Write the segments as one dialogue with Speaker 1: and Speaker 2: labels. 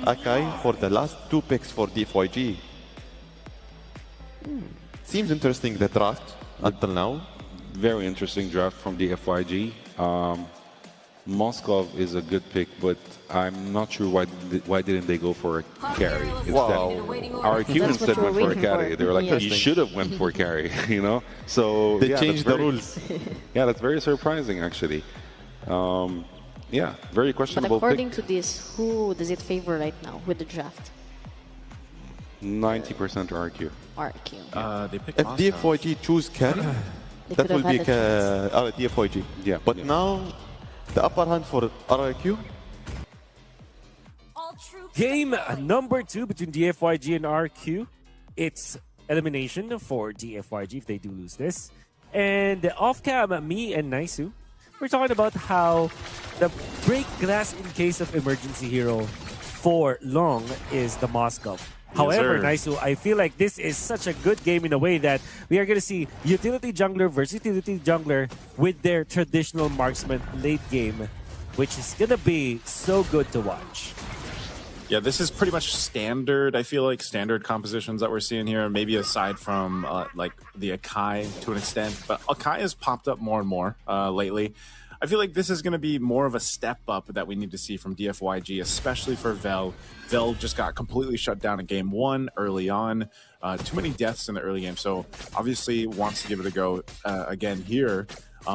Speaker 1: Akai for the last 2 picks for DFYG. Seems interesting, the draft until now.
Speaker 2: Very interesting draft from the FYG. Moskov is a good pick, but I'm not sure why didn't they go for a carry instead.
Speaker 1: Wow.
Speaker 2: RQ instead went for a carry. They were like, you should have went for a carry, you know? So
Speaker 1: they changed the rules.
Speaker 2: Yeah, that's very surprising, actually. Yeah, very questionable.
Speaker 3: But according to this, who does it favor right now with the draft?
Speaker 2: 90% RQ.
Speaker 3: RQ.
Speaker 4: They picked
Speaker 1: If DFYG choose carry, that will be DFYG.
Speaker 2: Yeah.
Speaker 1: But now, the upper hand for RQ.
Speaker 5: Game number 2 between DFYG and RQ. It's elimination for DFYG if they do lose this. And off-cam, me and Naisu, we're talking about how the break glass in case of emergency hero for long is the Moskov. However, Naisu, I feel like this is such a good game in a way that we are going to see utility jungler versus utility jungler with their traditional marksman late game, which is going to be so good to watch.
Speaker 4: Yeah, this is pretty much standard, I feel like, standard compositions that we're seeing here, maybe aside from like the Akai to an extent. But Akai has popped up more and more lately. I feel like this is going to be more of a step up that we need to see from DFYG, especially for Vel. Vel just got completely shut down in game 1 early on. Too many deaths in the early game, so obviously wants to give it a go again here.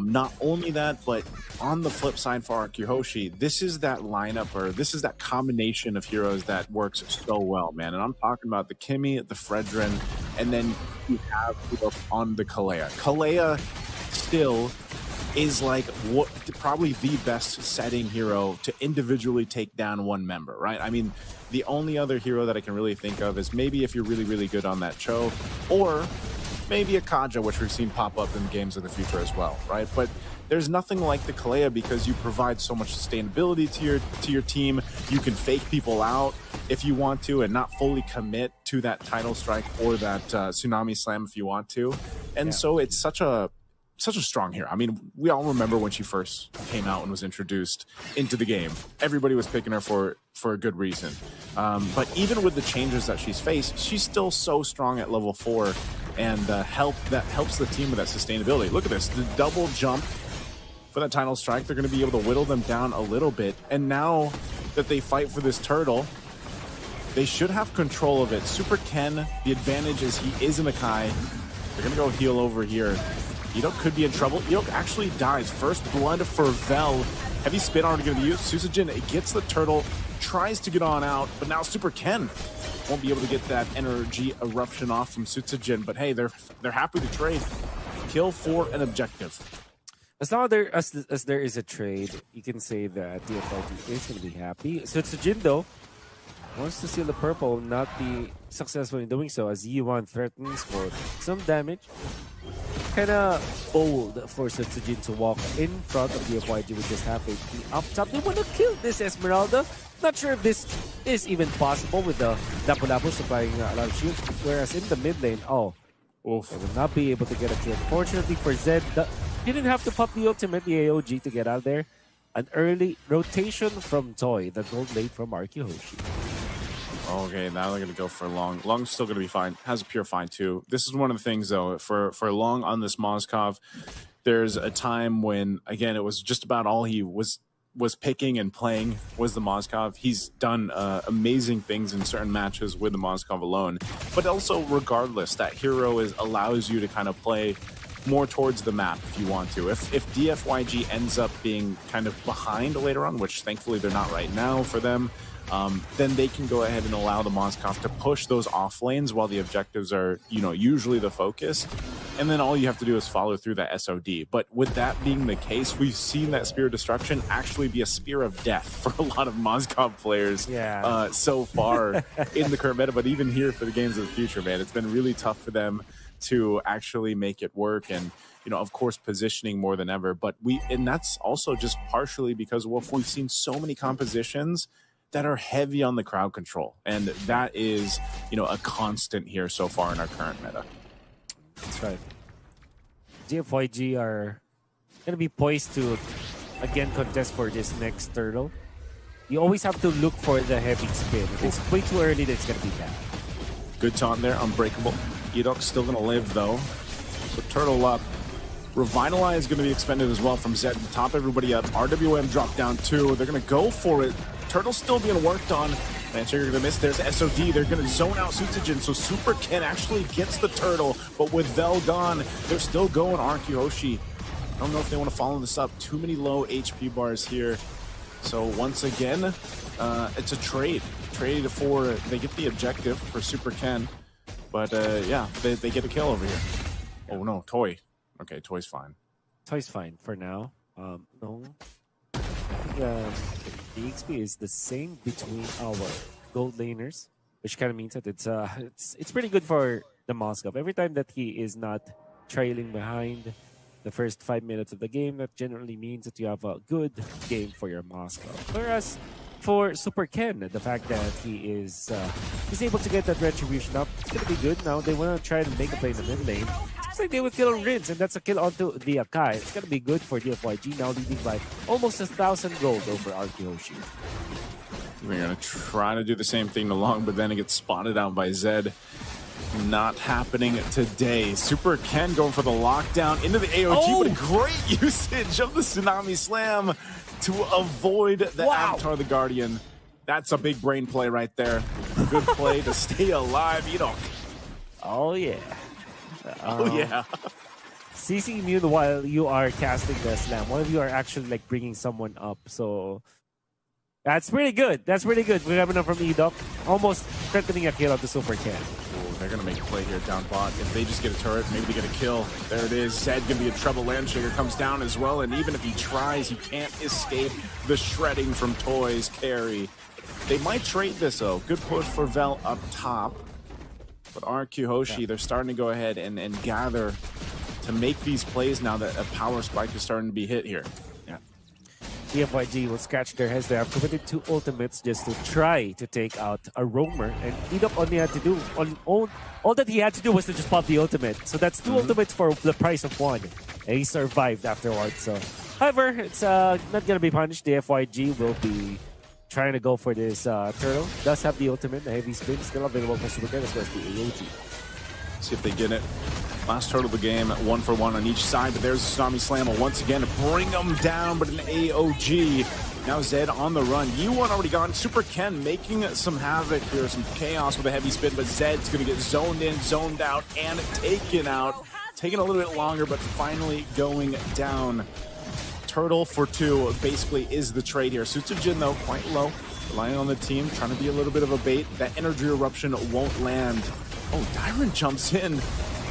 Speaker 4: Not only that, but on the flip side for RQ Hoshi, this is that lineup, or this is that combination of heroes that works so well, man. And I'm talking about the Kimmy, the Fredrin, and then you have on the Kalea. Kalea still is like what probably the best setting hero to individually take down one member, right? I mean, the only other hero that I can really think of is maybe if you're really, really good on that Cho, or maybe a Kaja, which we've seen pop up in games of the future as well, right? But there's nothing like the Kalea because you provide so much sustainability to your team. You can fake people out if you want to and not fully commit to that title strike or that tsunami slam if you want to. And so it's such a strong hero. I mean, we all remember when she first came out and was introduced into the game. Everybody was picking her for a good reason. But even with the changes that she's faced, she's still so strong at level 4 and helps the team with that sustainability. Look at this, the double jump for that title strike. They're going to be able to whittle them down a little bit. And now that they fight for this turtle, they should have control of it. Super Ken, the advantage is he is an Akai. They're going to go heal over here. Edo could be in trouble. Edo actually dies. First blood for Vel. Heavy spin already going to be used. Susujin gets the turtle, tries to get on out, but now Super Ken won't be able to get that energy eruption off from Susujin. But hey, they're happy to trade. Kill for an objective.
Speaker 5: As long as there is a trade, you can say that DFYG is going to be happy. Susujin, though, wants to steal the purple, not be successful in doing so, as Yi1 threatens for some damage. Kind of bold for Susujin to walk in front of DFYG with this half HP up top. They want to kill this Esmeralda. Not sure if this is even possible with the Lapu-Lapu supplying a lot of shields. Whereas in the mid lane, they will not be able to get a kill. Fortunately for Zed, he didn't have to pop the ultimate, the AOG, to get out there. An early rotation from Toy, the gold lane from RQ Hoshi.
Speaker 4: Okay, now they're going to go for Long. Long's still going to be fine. Has a pure fine too. This is one of the things, though, for Long on this Moskov, there's a time when, again, it was just about all he was picking and playing was the Moskov. He's done amazing things in certain matches with the Moskov alone. But also, regardless, that hero allows you to kind of play more towards the map if you want to. If DFYG ends up being kind of behind later on, which thankfully they're not right now for them, then they can go ahead and allow the Moskov to push those off lanes while the objectives are, usually the focus. And then all you have to do is follow through that SOD. But with that being the case, we've seen that Spear of Destruction actually be a Spear of Death for a lot of Moskov players so far in the current meta. But even here for the games of the future, man, it's been really tough for them to actually make it work. And of course, positioning more than ever. But and that's also just partially because we've seen so many compositions that are heavy on the crowd control. And that is, a constant here so far in our current meta.
Speaker 5: That's right. DFYG are going to be poised to, again, contest for this next turtle. You always have to look for the heavy spin. If it's way too early, then it's going to be bad.
Speaker 4: Good taunt there, unbreakable. Edok's still going to live, though. So Turtle up. Revitalize is going to be expended as well from Zed to top everybody up. RWM dropped down too. They're going to go for it. Turtle's still being worked on. Manchester going to miss. There's SOD. They're going to zone out Sutsujin. So Super Ken actually gets the Turtle. But with Vel gone, they're still going RQ Hoshi. I don't know if they want to follow this up. Too many low HP bars here. So once again, it's a trade. Trade for, they get the objective for Super Ken. But yeah, they get a kill over here. Oh no, Toy. Okay, Toy's fine.
Speaker 5: Toy's fine for now. No. I think the XP is the same between our gold laners, which kind of means that it's pretty good for the Moskov. Every time that he is not trailing behind the first 5 minutes of the game, that generally means that you have a good game for your Moskov. Whereas for Super Ken, the fact that he's able to get that retribution up, it's gonna be good. Now they want to try to make a play in the mid lane. Looks like they will kill Rinse, and that's a kill onto the Akai. It's gonna be good for DFYG, now leading by almost 1,000 gold over RQ Hoshi.
Speaker 4: We're gonna try to do the same thing to Long, but then it gets spotted out by Zed. Not happening today. Super Ken going for the lockdown into the AOG, but a great usage of the Tsunami Slam to avoid the Avatar the Guardian. That's a big brain play right there. Good play to stay alive, Edok.
Speaker 5: Oh yeah.
Speaker 4: Oh yeah.
Speaker 5: CC immune while you are casting the slam. One of you are actually like bringing someone up. So that's pretty good. That's pretty good. We're having from Edok. Almost threatening a kill of the Super Ken.
Speaker 4: They're going to make a play here down bot. If they just get a turret, maybe they get a kill. There it is. Zed going to be a treble Landshaker, comes down as well. And even if he tries, he can't escape the shredding from Toy's carry. They might trade this, though. Good push for Vel up top. But RQ Hoshi, they're starting to go ahead and gather to make these plays now that a power spike is starting to be hit here.
Speaker 5: DFYG will scratch their heads. They have committed 2 ultimates just to try to take out a roamer, and Edok only had to do all that he had to do was to just pop the ultimate. So that's 2 ultimates for the price of 1, and he survived afterwards. So, however, it's not gonna be punished. DFYG will be trying to go for this turtle. Does have the ultimate, the heavy spin, still available for Super Ken as well as the AOG.
Speaker 4: See if they get it. Last turtle of the game, 1 for 1 on each side, but there's a Tsunami Slammer once again to bring them down, but an AOG. Now Zed on the run. U1 already gone. Super Ken making some havoc here, some chaos with a heavy spin, but Zed's going to get zoned in, zoned out, and taken out. Taking a little bit longer, but finally going down. Turtle for 2 basically is the trade here. Sutsujin, though, quite low. Relying on the team, trying to be a little bit of a bait. That energy eruption won't land. Oh, Dyron jumps in.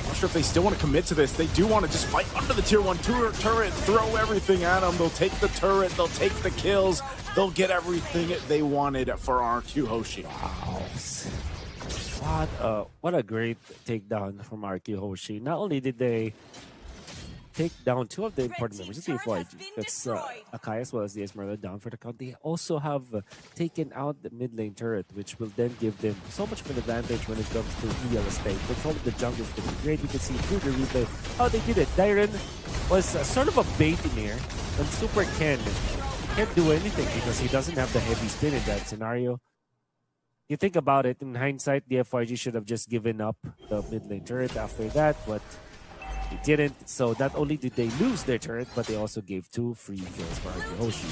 Speaker 4: Not sure if they still want to commit to this. They do want to just fight under the tier 1 turret, throw everything at them. They'll take the turret, they'll take the kills, they'll get everything they wanted for RQ Hoshi.
Speaker 5: Wow. What a great takedown from RQ Hoshi. Not only did they take down 2 of the important members of the FYG, that's Akai as well as the Esmeralda down for the count. They also have taken out the mid lane turret, which will then give them so much of an advantage when it comes to real estate. Control of the jungle is pretty great. You can see through the replay how they did it. Dyron was sort of a bait in here, and Super Ken can't do anything because he doesn't have the heavy spin in that scenario. You think about it, in hindsight, the FYG should have just given up the mid lane turret after that, but they didn't. So not only did they lose their turret, but they also gave 2 free kills for RQ Hoshi.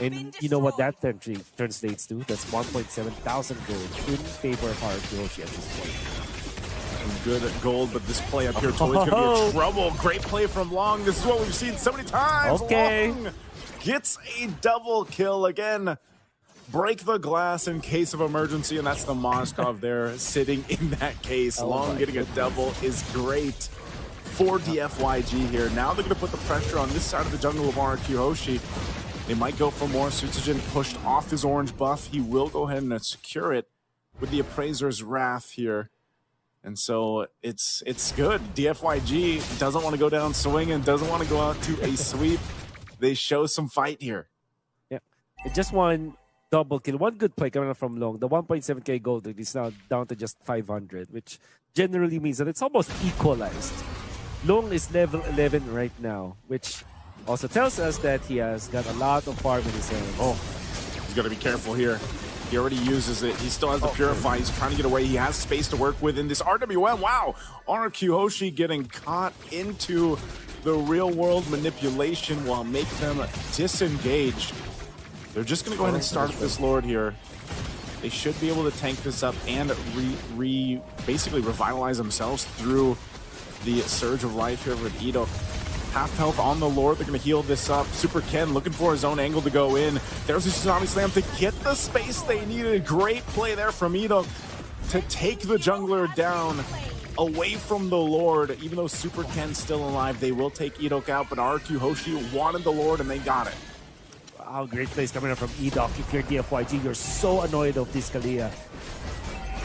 Speaker 5: And you know what that translates to? That's 1,700 gold in favor of RQ Hoshi at this point.
Speaker 4: Good gold, but this play up here, Toy's gonna be in trouble. Great play from Long. This is what we've seen so many times.
Speaker 5: Okay.
Speaker 4: Long gets a double kill again. Break the glass in case of emergency, and that's the Moskov there sitting in that case. Long getting a double is great for DFYG here. Now they're going to put the pressure on this side of the jungle of RQ Hoshi. They might go for more. Sutsujin pushed off his orange buff. He will go ahead and secure it with the Appraiser's Wrath here. And so it's good. DFYG doesn't want to go down swinging, doesn't want to go out to a sweep. They show some fight here.
Speaker 5: Yeah, just one double kill. One good play coming from Long. The 1.7k gold is now down to just 500, which generally means that it's almost equalized. Long is level 11 right now, which also tells us that he has got a lot of farm in his hands.
Speaker 4: Oh, He's got to be careful here. He already uses it. He still has the Purify. He's trying to get away. He has space to work with in this RWM. Wow. RQ Hoshi getting caught into the real-world manipulation will make them disengaged. They're just going to go ahead and start up this Lord here. They should be able to tank this up and basically revitalize themselves through the Surge of Life here with Edo. Half health on the Lord. They're going to heal this up. Super Ken looking for his own angle to go in. There's a Tsunami Slam to get the space they needed. Great play there from Edo to take the jungler down away from the Lord. Even though Super Ken's still alive, they will take Edok out, but RQ Hoshi wanted the Lord and they got it.
Speaker 5: Wow, great plays coming up from Edok. If you're DFYG, you're so annoyed of this Kalia.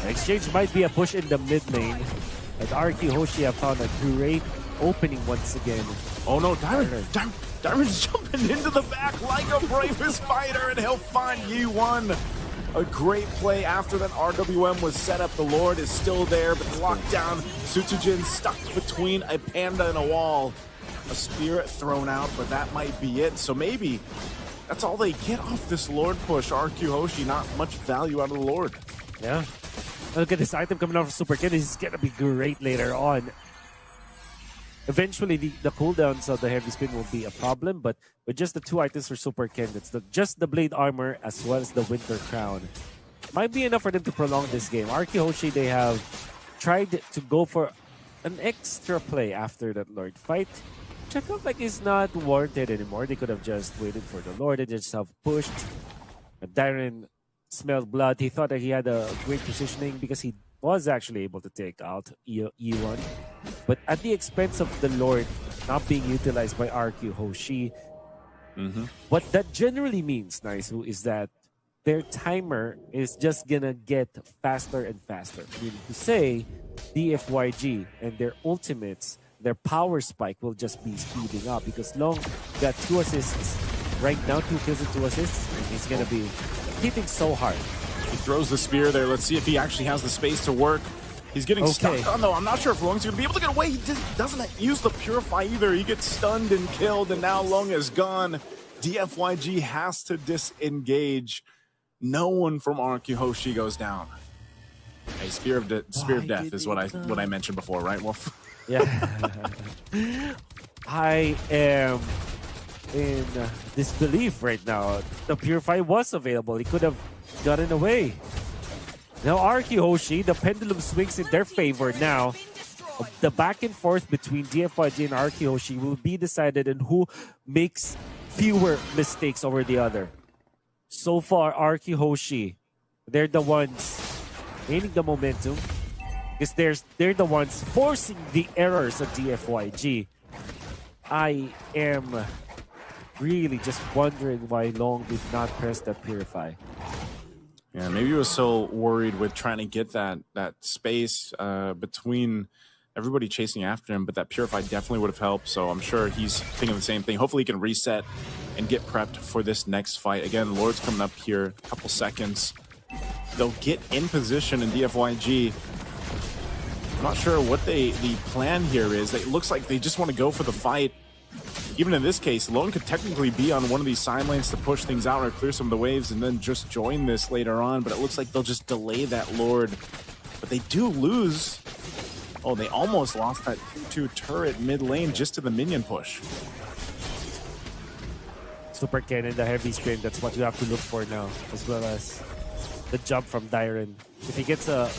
Speaker 5: The exchange might be a push in the mid lane, but RQ Hoshi have found a great opening once again.
Speaker 4: Oh no, Diamond's jumping into the back like a bravest fighter, and he'll find Yi-Won. A great play after that RWM was set up. The Lord is still there, but locked down. Sutsujin stuck between a panda and a wall. A spirit thrown out, but that might be it. So maybe that's all they get off this Lord push. RQ Hoshi, not much value out of the Lord.
Speaker 5: Yeah. Look at this item coming off of Super Kid. This is going to be great later on. Eventually, the cooldowns of the heavy spin will be a problem, but with just the two items for Super Ken, it's just the Blade Armor as well as the Winter Crown, might be enough for them to prolong this game. RQ Hoshi, they have tried to go for an extra play after that Lord fight, which I felt like is not warranted anymore. They could have just waited for the Lord and just have pushed. Darren smelled blood. He thought that he had a great positioning because he was actually able to take out E1, but at the expense of the Lord not being utilized by RQ Hoshi. What that generally means, Naisu, is that their timer is just gonna get faster and faster. Meaning to say, DFYG and their ultimates, their power spike will just be speeding up because Long got 2 assists right now, 2 kills and 2 assists, and he's gonna be hitting so hard.
Speaker 4: He throws the spear there. Let's see if he actually has the space to work. He's getting stuck on, though. I'm not sure if Lung's going to be able to get away. He doesn't use the Purify either. He gets stunned and killed, and now Lung is gone. DFYG has to disengage. No one from RQ Hoshi goes down. Hey, Spear of Death is what I mentioned before, right, Wolf?
Speaker 5: Yeah. I am in disbelief right now. The Purify was available. He could have gotten away. Now RQ Hoshi, the pendulum swings in their favor now. The back and forth between DFYG and RQ Hoshi will be decided on who makes fewer mistakes over the other. So far, RQ Hoshi, they're the ones gaining the momentum because they're the ones forcing the errors of DFYG. I am really just wondering why Long did not press that Purify.
Speaker 4: Yeah, maybe he was so worried with trying to get that space between everybody chasing after him, but that Purify definitely would have helped, so I'm sure he's thinking the same thing. Hopefully he can reset and get prepped for this next fight. Again, Lord's coming up here, a couple seconds. They'll get in position in DFYG. I'm not sure what the plan here is. It looks like they just want to go for the fight. Even in this case, Lone could technically be on one of these side lanes to push things out or clear some of the waves and then just join this later on, but it looks like they'll just delay that Lord. But they do lose. Oh, they almost lost that 2 turret mid lane just to the minion push.
Speaker 5: Super Cannon, the heavy spin, that's what you have to look for now, as well as the jump from Dyron. If he gets an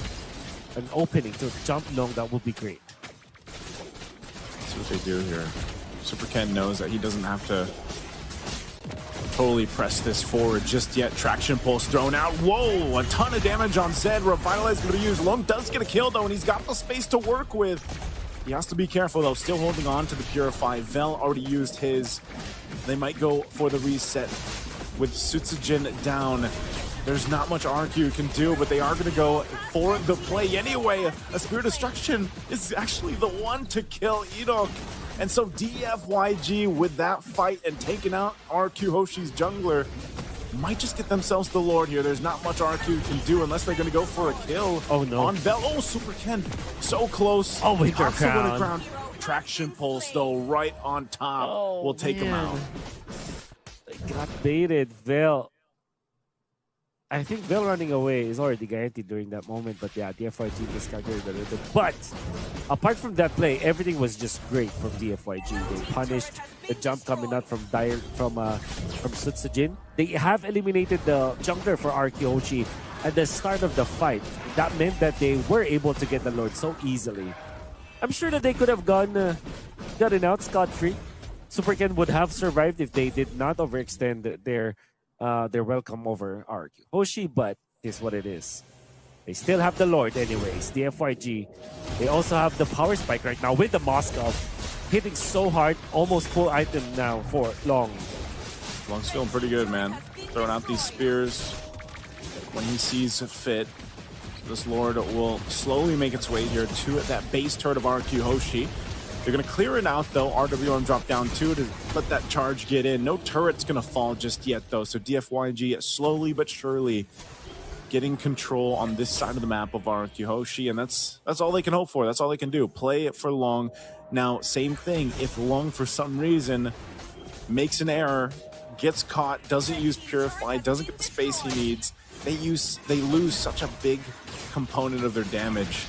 Speaker 5: opening to jump long, that would be great.
Speaker 4: Let's see what they do here. Super Ken knows that he doesn't have to totally press this forward just yet. Traction pulse thrown out. Whoa, a ton of damage on Zed. Revitalize going to be used. Lung does get a kill though, and he's got the space to work with. He has to be careful though, still holding on to the Purify. Vel already used his. They might go for the reset with Sutsujin down. There's not much RQ can do, but they are going to go for the play anyway. A Spirit of Destruction is actually the one to kill Edok. And so DFYG with that fight and taking out RQ Hoshi's jungler might just get themselves the Lord here. There's not much RQ can do unless they're going to go for a kill.
Speaker 5: Oh no.
Speaker 4: On Vel. Oh, Super Ken. So close.
Speaker 5: Oh, Winter Crown.
Speaker 4: Traction pulse though right on top.
Speaker 5: Oh,
Speaker 4: will take him out.
Speaker 5: They got baited. Vel I think Vel running away is already guaranteed during that moment, but yeah, DFYG miscalculated a little bit. But apart from that play, everything was just great from DFYG. They punished the jump coming out from Sutsujin. They have eliminated the jungler for Hoshi at the start of the fight. That meant that they were able to get the Lord so easily. I'm sure that they could have gotten out scot-free. Super Ken would have survived if they did not overextend their welcome over Hoshi, but it's what it is. They still have the Lord anyways. The FYG. They also have the power spike right now with the Moskov hitting so hard, almost full item now for Long.
Speaker 4: Long's feeling pretty good, man. Throwing out these spears when he sees fit. This Lord will slowly make its way here to that base turret of Hoshi. They're going to clear it out, though. RWM drop down too to let that charge get in. No turret's going to fall just yet, though. So DFYG slowly but surely getting control on this side of the map of Hoshi, and that's all they can hope for. That's all they can do. Play it for Long. Now, same thing. If Long, for some reason, makes an error, gets caught, doesn't use Purify, doesn't get the space he needs, they lose such a big component of their damage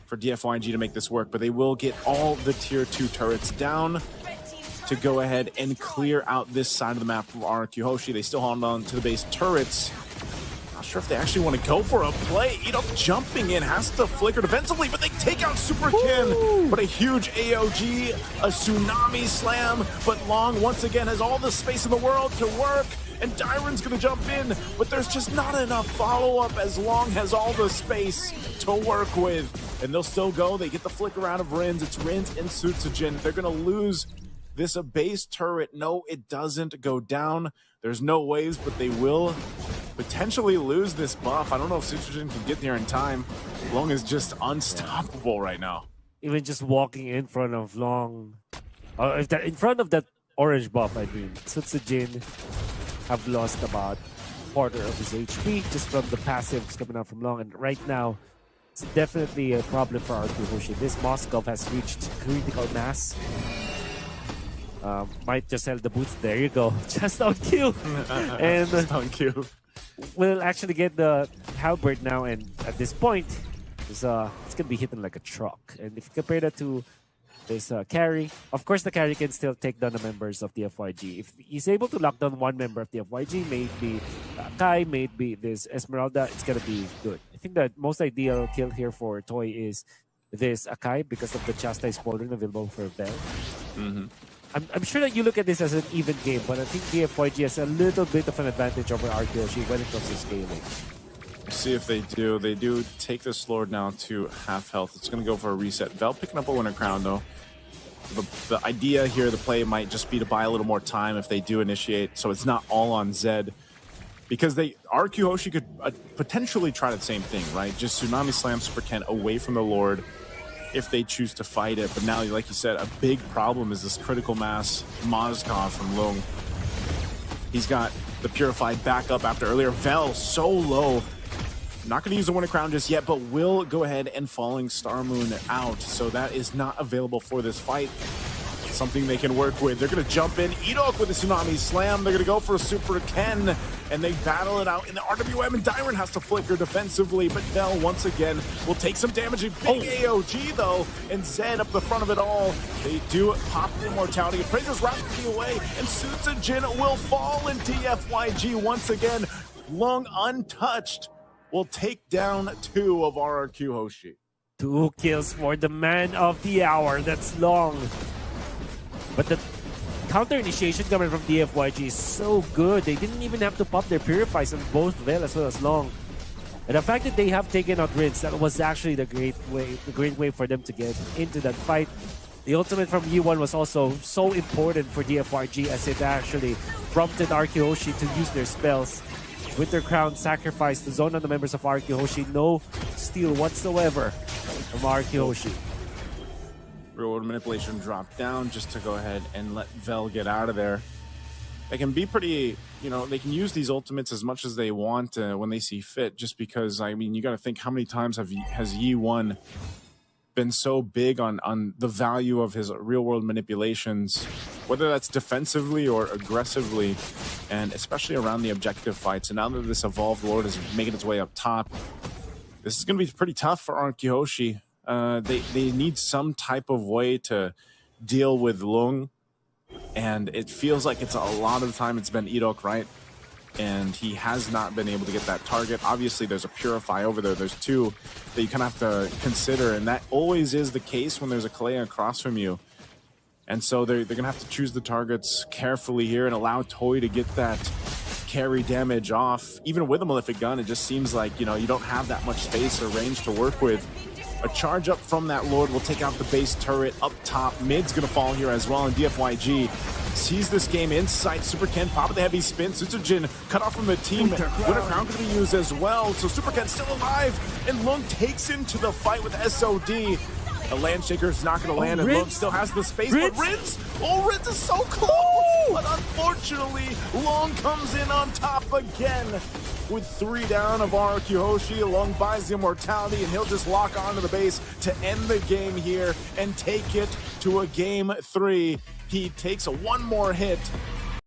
Speaker 4: for DFYG to make this work, but they will get all the tier 2 turrets down to go ahead and clear out this side of the map from Hoshi. They still hold on to the base turrets. Not sure if they actually want to go for a play. Edok jumping in, has to flicker defensively, but they take out Super Ken. But a huge AOG, a tsunami slam, but Long once again has all the space in the world to work. And Dyron's going to jump in, but there's just not enough follow-up as Long has all the space to work with. And they'll still go. They get the flicker out of Rins. It's Rins and Sutsujin. They're going to lose this base turret. No, it doesn't go down. There's no waves, but they will potentially lose this buff. I don't know if Sutsujin can get there in time. Long is just unstoppable right now.
Speaker 5: Even just walking in front of Long, in front of that orange buff, I mean, Sutsujin have lost about quarter of his HP just from the passives coming out from Long, and right now it's definitely a problem for Hoshi. This Moskov has reached critical mass. Might just sell the boots. There you go. Just on cue. And
Speaker 4: just on cue.
Speaker 5: We'll actually get the halberd now, and at this point it's gonna be hitting like a truck. And if you compare that to this carry, of course the carry can still take down the members of the FYG. If he's able to lock down one member of the FYG, maybe Kai, maybe this Esmeralda, it's gonna be good. I think the most ideal kill here for Toy is this Akai because of the Chastise Pauldron available for Vel. I'm sure that you look at this as an even game, but I think the FYG has a little bit of an advantage over Hoshi when it comes to scaling.
Speaker 4: See if they do. They do take this Lord now to half health. It's going to go for a reset. Vel picking up a winner crown, though. The idea here, the play might just be to buy a little more time if they do initiate, so it's not all on Zed. Because Hoshi could potentially try the same thing, right? Just Tsunami Slam Super Ken away from the Lord if they choose to fight it. But now, like you said, a big problem is this critical mass Moskov from Long. He's got the Purified back up after earlier. Vel so low. Not going to use the Winter Crown just yet, but will go ahead and Falling Star Moon out. So that is not available for this fight. Something they can work with. They're going to jump in. Edok with a Tsunami Slam. They're going to go for a Super Ken, and they battle it out in the RWM, and Dyron has to flicker defensively, but Vel once again will take some damage. A big AOG, though, and Zed up the front of it all. They do pop the Immortality. Appraiser's rapidly away, and Sutsujin will fall, and TFYG once again, Long untouched, will take down 2 of Hoshi.
Speaker 5: 2 kills for the man of the hour. That's Long. But the counter initiation coming from DFYG is so good. They didn't even have to pop their Purifies on both Vel as well as Long. And the fact that they have taken out Rinse, that was actually the great way for them to get into that fight. The ultimate from Yi1 was also so important for DFYG as it actually prompted Hoshi to use their spells. With their crown, sacrifice the zone on the members of Hoshi. No steal whatsoever from Hoshi.
Speaker 4: Real world manipulation dropped down just to go ahead and let Vel get out of there. They can be pretty, they can use these ultimates as much as they want when they see fit, just because, I mean, you got to think how many times has Yi1 been so big on the value of his real world manipulations whether that's defensively or aggressively, and especially around the objective fight. So now that this evolved Lord is making its way up top, this is going to be pretty tough for Hoshi. They need some type of way to deal with Lung, and it feels like it's a lot of the time it's been Irok, right? And he has not been able to get that target. Obviously, there's a Purify over there. There's two that you kind of have to consider, and that always is the case when there's a Kalea across from you. And so they're going to have to choose the targets carefully here and allow Toy to get that carry damage off. Even with a Malefic Gun, it just seems like, you know, you don't have that much space or range to work with. A charge up from that Lord will take out the base turret up top. Mid's going to fall here as well, and DFYG sees this game inside. Super Ken popping the heavy spin. Sutsujin cut off from the team. Winter Crown going to be used as well. So Super Ken's still alive, and Lung takes into the fight with SOD. The Landshaker's not going to land, and Lung still has the space. But Rinz! Oh, Rinz is so close! But unfortunately, Lung comes in on top again. With 3 down of Hoshi, Lung buys the immortality, and he'll just lock onto the base to end the game here and take it to a game 3. He takes one more hit